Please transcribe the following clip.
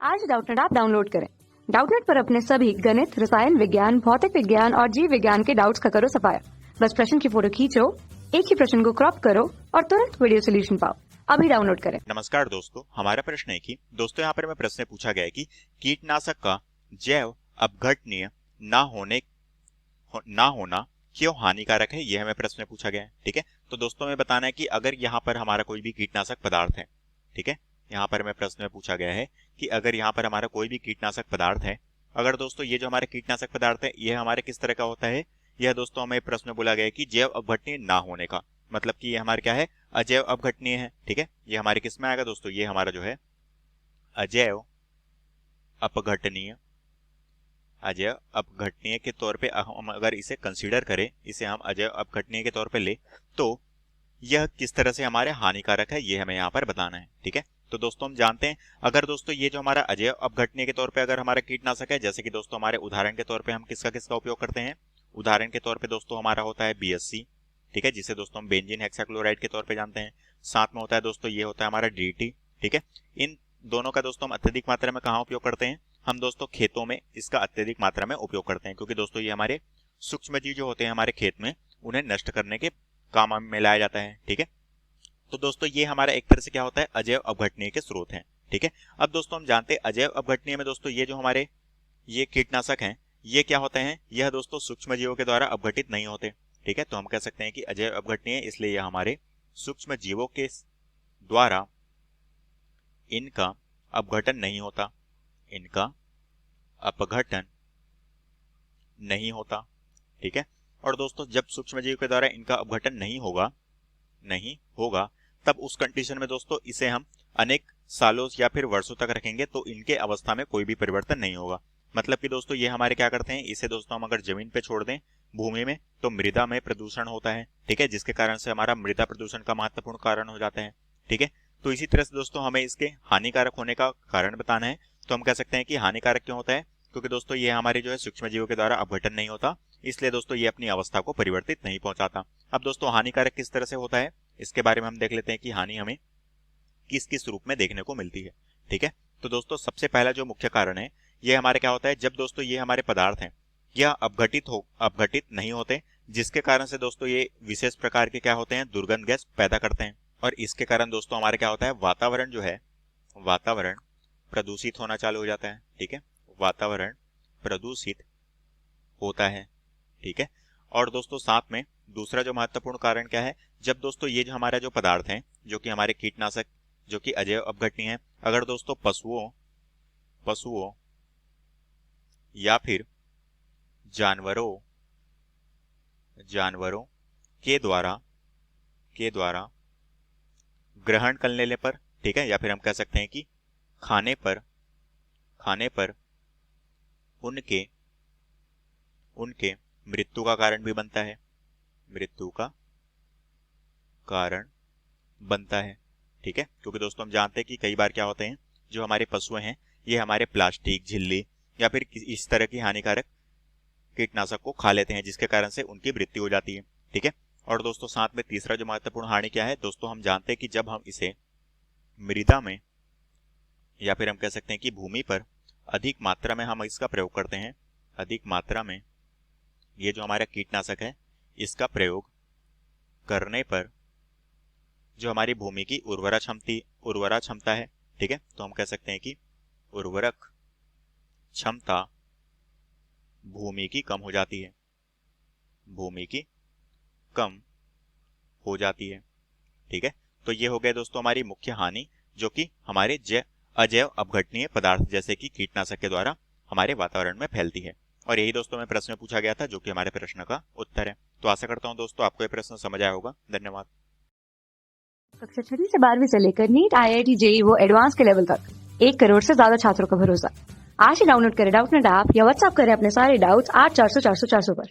आज Doubtnut app download करें। Doubtnut पर अपने सभी गणित, रसायन विज्ञान, भौतिक विज्ञान और जीव विज्ञान के डाउट्स का करो सफाया। बस प्रश्न की फोटो खींचो, एक ही प्रश्न को क्रॉप करो और तुरंत वीडियो सोल्यूशन पाओ। अभी डाउनलोड करें। नमस्कार दोस्तों, हमारा प्रश्न है कि दोस्तों यहाँ पर हमें प्रश्न पूछा गया है कि कीटनाशक का जैव अपघटनीय ना होना क्यों हानिकारक है। यह हमें प्रश्न पूछा गया है। ठीक है, तो दोस्तों हमें बताना है कि अगर यहाँ पर हमारा कोई भी कीटनाशक पदार्थ है, ठीक है, यहाँ पर हमें प्रश्न में पूछा गया है कि अगर यहाँ पर हमारा कोई भी कीटनाशक पदार्थ है, अगर दोस्तों ये जो हमारे कीटनाशक पदार्थ है यह हमारे किस तरह का होता है, यह दोस्तों हमें प्रश्न में बोला गया है कि जैव अपघटनीय ना होने का मतलब कि ये हमारे क्या है, अजैव अपघटनीय है। ठीक है, ये हमारे किस में आएगा दोस्तों, ये हमारा जो है अजैव अपघटनीय, अजैव अपघटनीय के तौर पे हम अगर इसे कंसीडर करें, इसे हम अजैव अपघटनीय के तौर पे ले, तो यह किस तरह से हमारे हानिकारक है ये हमें यहाँ पर बताना है। ठीक है, तो दोस्तों हम जानते हैं अगर दोस्तों ये जो हमारा अजैव अपघटनीय के तौर पे अगर हमारा कीटनाशक है, जैसे कि दोस्तों हमारे उदाहरण के तौर पे हम किसका किसका उपयोग करते हैं, उदाहरण के तौर पे दोस्तों हमारा होता है BSC, ठीक है, जिसे दोस्तों हम बेंजीन हेक्साक्लोराइड के तौर पे जानते हैं। साथ में होता है दोस्तों ये होता है हमारा DDT। ठीक है, इन दोनों का दोस्तों हम अत्यधिक मात्रा में कहाँ उपयोग करते हैं, हम दोस्तों खेतों में इसका अत्यधिक मात्रा में उपयोग करते हैं, क्योंकि दोस्तों ये हमारे सूक्ष्म जीव जो होते हैं हमारे खेत में उन्हें नष्ट करने के काम में लाया जाता है। ठीक है, तो दोस्तों ये हमारा एक तरह से क्या होता है, अजैव अपघटनीय के स्रोत हैं। ठीक है, अब दोस्तों हम जानते हैं अजैव अपघटनीय में दोस्तों ये जो हमारे ये कीटनाशक हैं ये क्या होते हैं, यह दोस्तों सूक्ष्म जीवों के द्वारा अपघटित नहीं होते। ठीक है, तो हम कह सकते हैं कि अजैव अपघटनीय इसलिए यह हमारे सूक्ष्म जीवों के द्वारा इनका अपघटन नहीं होता, इनका अपघटन नहीं होता। ठीक है, और दोस्तों जब सूक्ष्म जीव के द्वारा इनका अपघटन नहीं होगा तब उस कंडीशन में दोस्तों इसे हम अनेक सालों या फिर वर्षों तक रखेंगे तो इनके अवस्था में कोई भी परिवर्तन नहीं होगा। मतलब कि दोस्तों ये हमारे क्या करते हैं, इसे दोस्तों हम अगर जमीन पे छोड़ दें भूमि में तो मृदा में प्रदूषण होता है। ठीक है, जिसके कारण से हमारा मृदा प्रदूषण का महत्वपूर्ण कारण हो जाता है। ठीक है, तो इसी तरह से दोस्तों हमें इसके हानिकारक होने का कारण बताना है, तो हम कह सकते हैं कि हानिकारक क्यों होता है, क्योंकि दोस्तों ये हमारे जो है सूक्ष्म जीवों के द्वारा अपघटन नहीं होता, इसलिए दोस्तों ये अपनी अवस्था को परिवर्तित नहीं पहुंचाता। अब दोस्तों हानिकारक किस तरह से होता है इसके बारे में हम देख लेते हैं कि हानि हमें किस किस रूप में देखने को मिलती है। ठीक है, तो दोस्तों सबसे पहला जो मुख्य कारण है ये हमारे क्या होता है, जब दोस्तों ये हमारे पदार्थ हैं यह अपघटित नहीं होते, जिसके कारण से दोस्तों ये विशेष प्रकार के क्या होते हैं, दुर्गंध गैस पैदा करते हैं, और इसके कारण दोस्तों हमारे क्या होता है, वातावरण जो है वातावरण प्रदूषित होना चालू हो जाता है। ठीक है, वातावरण प्रदूषित होता है। ठीक है, और दोस्तों साथ में दूसरा जो महत्वपूर्ण कारण क्या है, जब दोस्तों ये जो हमारा जो पदार्थ है जो कि हमारे कीटनाशक जो कि अजैव अपघटनीय है, अगर दोस्तों पशुओं या फिर जानवरों के द्वारा ग्रहण कर लेने पर, ठीक है, या फिर हम कह सकते हैं कि खाने पर उनके मृत्यु का कारण भी बनता है, मृत्यु का कारण बनता है। ठीक है, क्योंकि दोस्तों हम जानते हैं कि कई बार क्या होते हैं, जो हमारे पशु हैं ये हमारे प्लास्टिक, झिल्ली या फिर इस तरह की हानिकारक कीटनाशक को खा लेते हैं, जिसके कारण से उनकी मृत्यु हो जाती है। ठीक है, और दोस्तों साथ में तीसरा जो महत्वपूर्ण हानि क्या है, दोस्तों हम जानते हैं कि जब हम इसे मृदा में या फिर हम कह सकते हैं कि भूमि पर अधिक मात्रा में हम इसका प्रयोग करते हैं, अधिक मात्रा में ये जो हमारा कीटनाशक है इसका प्रयोग करने पर जो हमारी भूमि की उर्वरा क्षमता है, ठीक है, तो हम कह सकते हैं कि उर्वरक क्षमता भूमि की कम हो जाती है, भूमि की कम हो जाती है। ठीक है, तो ये हो गए दोस्तों हमारी मुख्य हानि जो कि हमारे अजैव अपघटनीय पदार्थ जैसे कि कीटनाशक के द्वारा हमारे वातावरण में फैलती है। और यही दोस्तों में प्रश्न पूछा गया था जो कि हमारे प्रश्न का उत्तर है। तो आशा करता हूं दोस्तों आपको ये प्रश्न समझ आया होगा। धन्यवाद। कक्षा 6 से 12वीं से लेकर नीट, IIT, JEE वो एडवांस के लेवल तक 1 करोड़ से ज्यादा छात्रों का भरोसा। आज ही डाउनलोड करें डाउटनेट ऐप या व्हाट्सएप करें अपने सारे डाउट्स 8400 400 400 पर।